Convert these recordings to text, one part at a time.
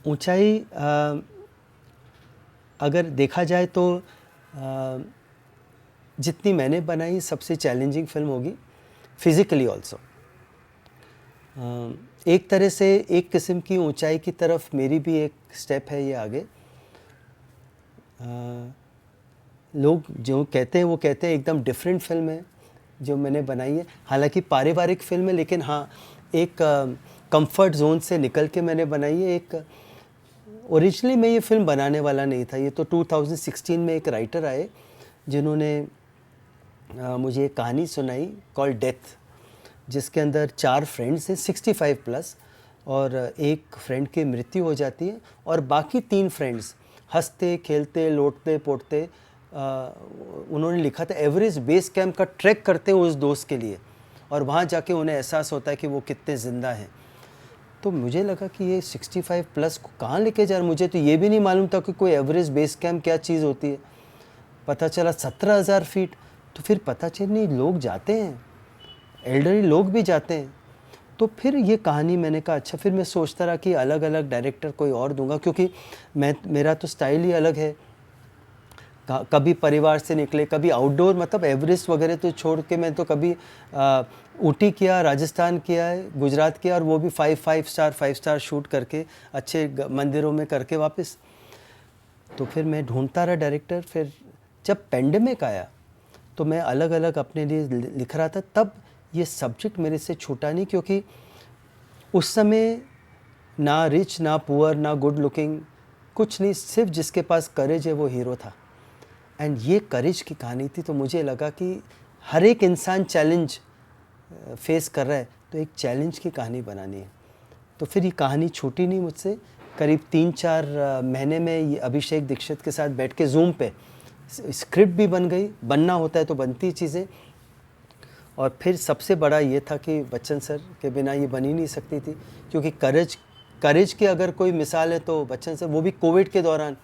ऊंचाई अगर देखा जाए तो जितनी मैंने बनाई सबसे चैलेंजिंग फिल्म होगी, फिज़िकली ऑल्सो। एक तरह से एक किस्म की ऊंचाई की तरफ मेरी भी एक स्टेप है ये आगे। लोग जो कहते हैं वो कहते हैं एकदम डिफरेंट फिल्म है जो मैंने बनाई है, हालांकि पारिवारिक फिल्म है, लेकिन हाँ एक कंफर्ट जोन से निकल के मैंने बनाई है। एक ओरिजिनली मैं ये फिल्म बनाने वाला नहीं था, ये तो 2016 में एक राइटर आए जिन्होंने मुझे एक कहानी सुनाई कॉल्ड डेथ, जिसके अंदर 4 फ्रेंड्स हैं 65 प्लस, और एक फ्रेंड की मृत्यु हो जाती है और बाकी 3 फ्रेंड्स हंसते खेलते लौटते पोटते उन्होंने लिखा था एवरेस्ट बेस कैंप का ट्रैक करते हैं उस दोस्त के लिए, और वहाँ जाके उन्हें एहसास होता है कि वो कितने ज़िंदा हैं। तो मुझे लगा कि ये 65 प्लस को कहाँ लेके जा रहे, मुझे तो ये भी नहीं मालूम था कि कोई एवरेस्ट बेस कैंप क्या चीज़ होती है। पता चला 17,000 फीट। तो फिर पता चल नहीं लोग जाते हैं, एल्डरली लोग भी जाते हैं। तो फिर ये कहानी मैंने कहा अच्छा, फिर मैं सोचता रहा कि अलग अलग डायरेक्टर कोई और दूंगा, क्योंकि मेरा तो स्टाइल ही अलग है। कभी परिवार से निकले, कभी आउटडोर, मतलब एवरेस्ट वगैरह तो छोड़ के मैं तो कभी ऊटी किया, राजस्थान किया है, गुजरात किया, और वो भी 5 स्टार शूट करके अच्छे मंदिरों में करके वापस। तो फिर मैं ढूंढता रहा डायरेक्टर। फिर जब पेंडेमिक आया तो मैं अलग अलग अपने लिए लिख रहा था, तब ये सब्जेक्ट मेरे से छूटा नहीं, क्योंकि उस समय ना रिच ना पुअर ना गुड लुकिंग, कुछ नहीं, सिर्फ जिसके पास करेज है वो हीरो था। एंड ये करेज की कहानी थी। तो मुझे लगा कि हर एक इंसान चैलेंज फेस कर रहा है, तो एक चैलेंज की कहानी बनानी है। तो फिर ये कहानी छूटी नहीं मुझसे। करीब 3-4 महीने में ये अभिषेक दीक्षित के साथ बैठ के जूम पे स्क्रिप्ट भी बन गई, बनना होता है तो बनती चीज़ें। और फिर सबसे बड़ा ये था कि बच्चन सर के बिना ये बन ही नहीं सकती थी, क्योंकि करेज की अगर कोई मिसाल है तो बच्चन सर, वो भी कोविड के दौरान,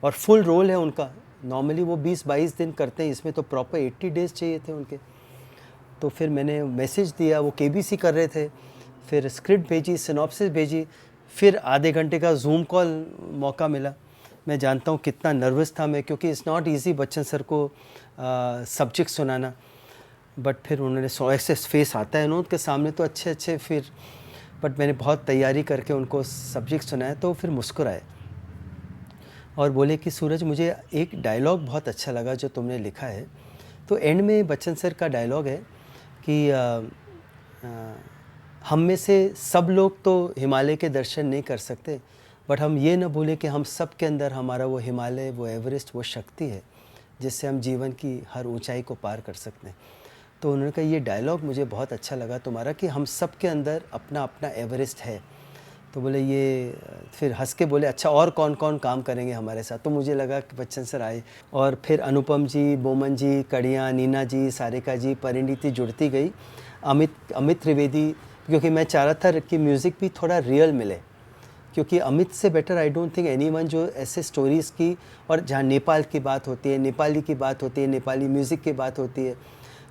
और फुल रोल है उनका। नॉर्मली वो 20-22 दिन करते हैं, इसमें तो प्रॉपर 80 डेज़ चाहिए थे उनके। तो फिर मैंने मैसेज दिया, वो केबीसी कर रहे थे, फिर स्क्रिप्ट भेजी, सिनॉप्सिस भेजी, फिर आधे घंटे का जूम कॉल मौका मिला। मैं जानता हूँ कितना नर्वस था मैं, क्योंकि it's not easy Bachchan sir को सब्जेक्ट सुनाना। बट फिर उन्होंने ऐसे फेस आता है उनके सामने तो अच्छे फिर, बट मैंने बहुत तैयारी करके उनको सब्जेक्ट सुनाया। तो फिर मुस्कुराए और बोले कि सूरज, मुझे एक डायलॉग बहुत अच्छा लगा जो तुमने लिखा है। तो एंड में बच्चन सर का डायलॉग है कि हम में से सब लोग तो हिमालय के दर्शन नहीं कर सकते, बट हम ये न भूलें कि हम सब के अंदर हमारा वो हिमालय, वो एवरेस्ट, वो शक्ति है जिससे हम जीवन की हर ऊंचाई को पार कर सकते हैं। तो उन्होंने कहा ये डायलॉग मुझे बहुत अच्छा लगा तुम्हारा, कि हम सब के अंदर अपना अपना एवरेस्ट है। तो बोले ये, फिर हंस के बोले अच्छा और कौन कौन काम करेंगे हमारे साथ। तो मुझे लगा कि बच्चन सर आए, और फिर अनुपम जी, बोमन जी, कड़ियाँ, नीना जी, सारिका जी, परिणीति जुड़ती गई, अमित त्रिवेदी, क्योंकि मैं चाह रहा था कि म्यूज़िक भी थोड़ा रियल मिले, क्योंकि अमित से better I don't think anyone जो ऐसे स्टोरीज़ की, और जहाँ नेपाल की बात होती है, नेपाली की बात होती है, नेपाली म्यूज़िक की बात होती है।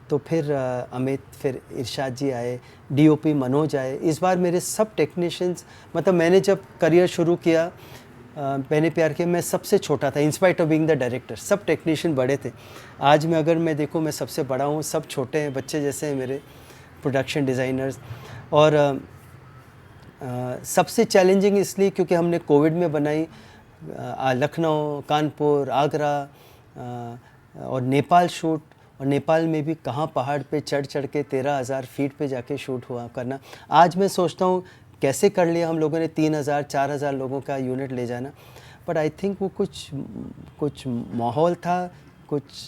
तो फिर अमित, फिर इरशाद जी आए, डीओपी मनोज आए। इस बार मेरे सब टेक्नीशियंस, मतलब मैंने जब करियर शुरू किया, मैंने प्यार किया, मैं सबसे छोटा था, in spite of being the director. सब टेक्नीशियन बड़े थे। आज मैं अगर मैं देखूँ, मैं सबसे बड़ा हूँ, सब छोटे हैं, बच्चे जैसे हैं मेरे प्रोडक्शन डिज़ाइनर्स। और सबसे चैलेंजिंग इसलिए क्योंकि हमने कोविड में बनाई, लखनऊ, कानपुर, आगरा और नेपाल शूट, और नेपाल में भी कहाँ पहाड़ पे चढ़ के 13,000 फीट पे जाके शूट हुआ करना। आज मैं सोचता हूँ कैसे कर लिया हम लोगों ने 3,000-4,000 लोगों का यूनिट ले जाना। बट आई थिंक वो कुछ माहौल था, कुछ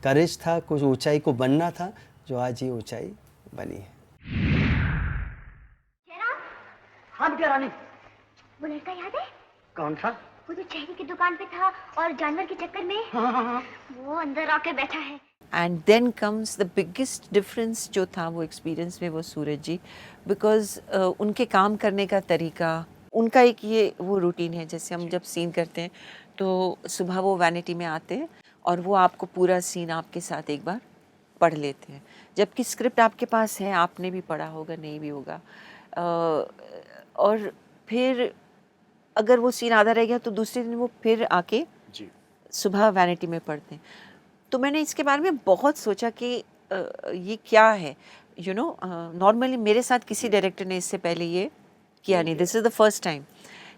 करेज था, कुछ ऊंचाई को बनना था, जो आज ये ऊंचाई बनी है। हाँ बिटिया रानी। वो लड़का याद है? कौन सा? वो जो चेहरे की दुकान पे था और जानवर के चक्कर में, हाँ। वो अंदर आके बैठा है। And then comes the biggest difference जो था वो एक्सपीरियंस में, वो सूरज जी, बिकॉज उनके काम करने का तरीका, उनका एक ये वो रूटीन है, जैसे हम जब सीन करते हैं तो सुबह वो वैनिटी में आते हैं और वो आपको पूरा सीन आपके साथ एक बार पढ़ लेते हैं, जबकि स्क्रिप्ट आपके पास है, आपने भी पढ़ा होगा, नहीं भी होगा, और फिर अगर वो सीन आधा रह गया तो दूसरे दिन वो फिर आके जी सुबह वैनिटी में पढ़ते हैं। तो मैंने इसके बारे में बहुत सोचा कि ये क्या है, यू नो, नॉर्मली मेरे साथ किसी डायरेक्टर ने इससे पहले ये किया नहीं, this is the first time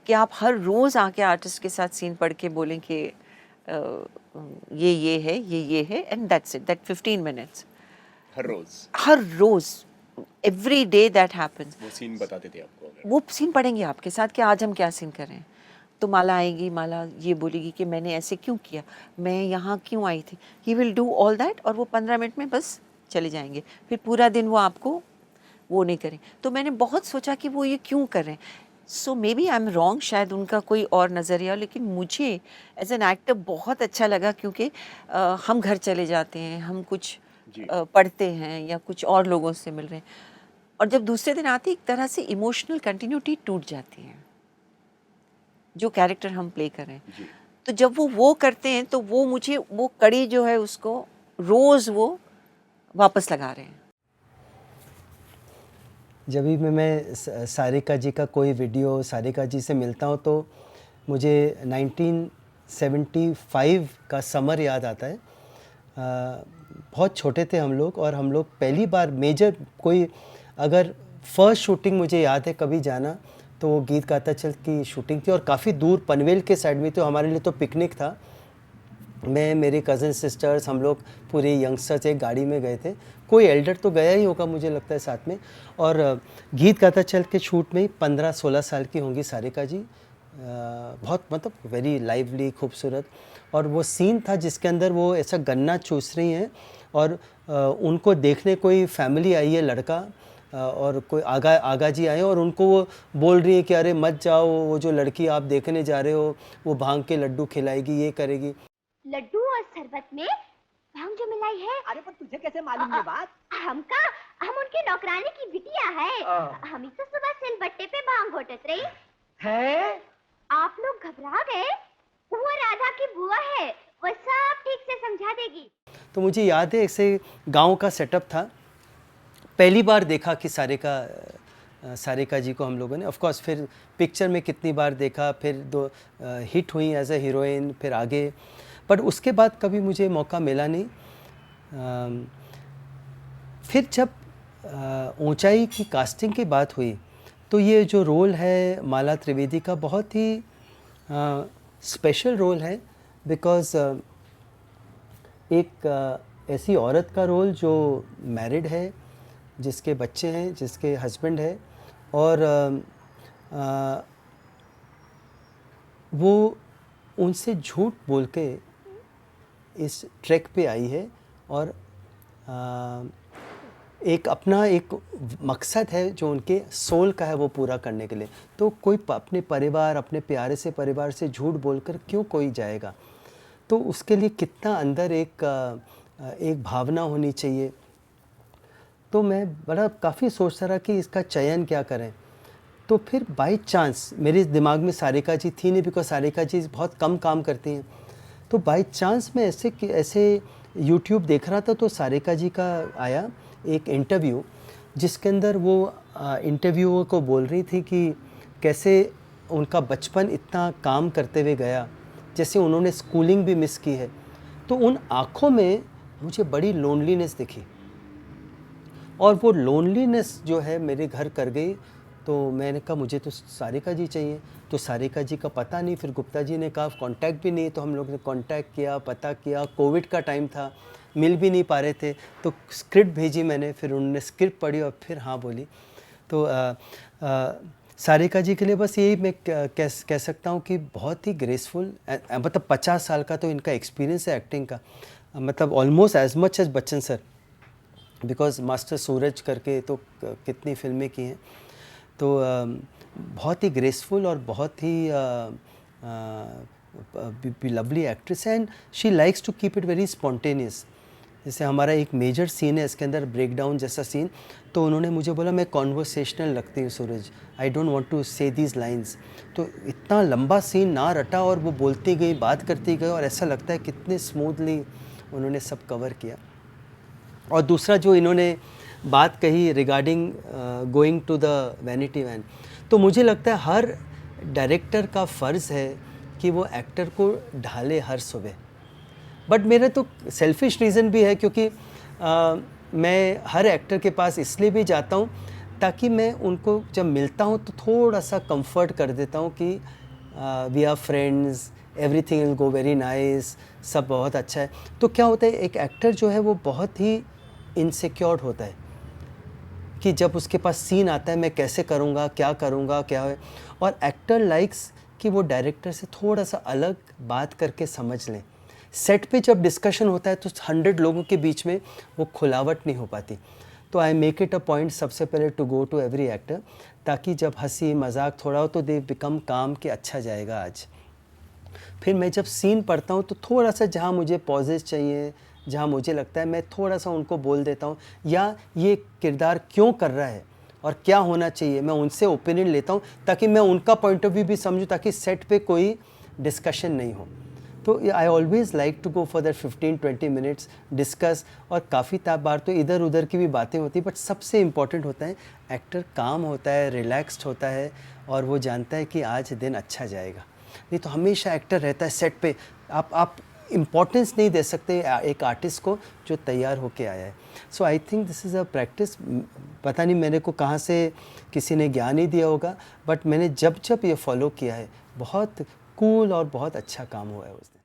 कि आप हर रोज़ आके आर्टिस्ट के साथ सीन पढ़ के बोलें कि ये है, ये है, and that's it, that 15 minutes हर रोज़ एवरी डे दैट हैपन्स। वो सीन बताते थे आपको अगर वो सीन पढ़ेंगे आपके साथ कि आज हम क्या सीन कर रहे हैं। तो माला आएगी, माला ये बोलेगी कि मैंने ऐसे क्यों किया, मैं यहाँ क्यों आई थी, he will do all that, और वो 15 मिनट में बस चले जाएंगे। फिर पूरा दिन वो आपको वो नहीं करें। तो मैंने बहुत सोचा कि वो ये क्यों कर रहे हैं। So maybe I am wrong, शायद उनका कोई और नज़रिया, लेकिन मुझे एज एन एक्टर बहुत अच्छा लगा क्योंकि हम घर चले जाते हैं, हम कुछ पढ़ते हैं या कुछ और लोगों से मिल रहे हैं, और जब दूसरे दिन आते एक तरह से इमोशनल कंटिन्यूटी टूट जाती है जो कैरेक्टर हम प्ले कर रहे हैं। तो जब वो करते हैं तो वो मुझे वो कड़ी जो है उसको रोज़ वो वापस लगा रहे हैं। जब भी मैं सारिका जी का कोई वीडियो सारिका जी से मिलता हूँ तो मुझे 1975 का समर याद आता है। बहुत छोटे थे हम लोग, और हम लोग पहली बार मेजर कोई, अगर फर्स्ट शूटिंग मुझे याद है कभी जाना तो वो गीत गाता चल की शूटिंग थी, और काफ़ी दूर पनवेल के साइड में, तो हमारे लिए तो पिकनिक था। मैं, मेरे कज़न सिस्टर्स, हम लोग पूरे यंगस्टर्स एक गाड़ी में गए थे, कोई एल्डर तो गया ही होगा मुझे लगता है साथ में, और गीत गाता चल के शूट में 15-16 साल की होंगी सारिका जी, बहुत मतलब वेरी लाइवली, खूबसूरत। और वो सीन था जिसके अंदर वो ऐसा गन्ना चूस रही हैं, और उनको देखने कोई फैमिली आई है, लड़का और कोई आगा जी आए, और उनको वो बोल रही है कि अरे मत जाओ, वो जो लड़की आप देखने जा रहे हो वो भांग के लड्डू खिलाएगी, ये करेगी। लड्डू और शरबत में भांग जो मिलाई है। अरे पर तुझे कैसे मालूम ये बात? हम उनके नौकरानी की बिटिया है। हम ही तो सुबह सिलबट्टे पे भांग घोटत रही है। आप लोग घबरा गए, वो राधा की बुआ है, वो सब ठीक से समझा देगी। तो मुझे याद है ऐसे गांव का सेटअप था, पहली बार देखा कि सारिका जी को हम लोगों ने, ऑफ कोर्स फिर पिक्चर में कितनी बार देखा, फिर हिट हुई एज ए हीरोइन, फिर आगे, बट उसके बाद कभी मुझे मौका मिला नहीं। फिर जब ऊंचाई की कास्टिंग की बात हुई तो ये जो रोल है माला त्रिवेदी का बहुत ही स्पेशल रोल है, बिकॉज़ एक ऐसी औरत का रोल जो मैरिड है, जिसके बच्चे हैं, जिसके हस्बैंड है, और वो उनसे झूठ बोल के इस ट्रैक पे आई है, और एक अपना एक मकसद है जो उनके सोल का है वो पूरा करने के लिए। तो कोई अपने परिवार, अपने प्यारे से परिवार से झूठ बोलकर क्यों कोई जाएगा, तो उसके लिए कितना अंदर एक भावना होनी चाहिए। तो मैं बड़ा काफ़ी सोचता रहा कि इसका चयन क्या करें। तो फिर बाय चांस मेरे दिमाग में सारिका जी थी नहीं, बिकॉज सारिका जी बहुत कम काम करती हैं। तो बाय चांस मैं ऐसे यूट्यूब देख रहा था तो सारिका जी का आया एक इंटरव्यू, जिसके अंदर वो इंटरव्यूअर को बोल रही थी कि कैसे उनका बचपन इतना काम करते हुए गया, जैसे उन्होंने स्कूलिंग भी मिस की है। तो उन आँखों में मुझे बड़ी लोनलीनेस दिखी, और वो लोनलीनेस जो है मेरे घर कर गई। तो मैंने कहा मुझे तो सारिका जी चाहिए। तो सारिका जी का पता नहीं, फिर गुप्ता जी ने कहा कांटेक्ट भी नहीं, तो हम लोग ने कांटेक्ट किया, पता किया, कोविड का टाइम था, मिल भी नहीं पा रहे थे। तो स्क्रिप्ट भेजी मैंने, फिर उन्होंने स्क्रिप्ट पढ़ी और फिर हाँ बोली। तो सारिका जी के लिए बस यही मैं कह सकता हूँ कि बहुत ही ग्रेसफुल, मतलब 50 साल का तो इनका एक्सपीरियंस है एक्टिंग का, मतलब almost as much as Bachchan sir, because master Suraj करके तो कितनी फिल्में की हैं। तो बहुत ही ग्रेसफुल और बहुत ही लवली एक्ट्रेस है, and she likes to keep it very spontaneous. जैसे हमारा एक मेजर सीन है इसके अंदर, ब्रेकडाउन जैसा सीन, तो उन्होंने मुझे बोला मैं कॉन्वर्सेशनल लगती हूँ सूरज, आई डोंट वांट टू से दीज लाइंस। तो इतना लंबा सीन ना रटा, और वो बोलती गई, बात करती गई, और ऐसा लगता है कितने स्मूथली उन्होंने सब कवर किया। और दूसरा जो इन्होंने बात कही regarding going to the vanity van, तो मुझे लगता है हर डायरेक्टर का फ़र्ज़ है कि वो एक्टर को ढाले हर सुबह। बट मेरा तो सेल्फिश रीज़न भी है, क्योंकि मैं हर एक्टर के पास इसलिए भी जाता हूँ ताकि मैं उनको जब मिलता हूँ तो थोड़ा सा कंफर्ट कर देता हूँ कि we are friends, everything will go very nice, सब बहुत अच्छा है। तो क्या होता है, एक एक्टर जो है वो बहुत ही इनसिक्योर्ड होता है कि जब उसके पास सीन आता है मैं कैसे करूँगा, क्या है। और एक्टर लाइक्स कि वो डायरेक्टर से थोड़ा सा अलग बात करके समझ लें। सेट पे जब डिस्कशन होता है तो 100 लोगों के बीच में वो खुलावट नहीं हो पाती। तो I make it a point सबसे पहले to go to every actor, ताकि जब हंसी मजाक थोड़ा हो तो दे बिकम काम कि अच्छा जाएगा आज। फिर मैं जब सीन पढ़ता हूँ तो थोड़ा सा जहाँ मुझे पॉजेज चाहिए, जहाँ मुझे लगता है मैं थोड़ा सा उनको बोल देता हूँ, या ये किरदार क्यों कर रहा है और क्या होना चाहिए, मैं उनसे ओपिनियन लेता हूँ ताकि मैं उनका पॉइंट ऑफ व्यू भी समझूँ, ताकि सेट पे कोई डिस्कशन नहीं हो। तो I always like to go for that 15-20 minutes discuss. और काफ़ी बार तो इधर उधर की भी बातें होती हैं, बट सबसे इम्पॉर्टेंट होता है एक्टर काम होता है, रिलैक्स्ड होता है और वो जानता है कि आज दिन अच्छा जाएगा। नहीं तो हमेशा एक्टर रहता है सेट पे, आप इम्पोर्टेंस नहीं दे सकते एक आर्टिस्ट को जो तैयार होके आया है। So I think this is a practice. पता नहीं मेरे को कहाँ से किसी ने ज्ञान ही दिया होगा, बट मैंने जब जब ये फॉलो किया है बहुत कूल और बहुत अच्छा काम हुआ है उस दिन।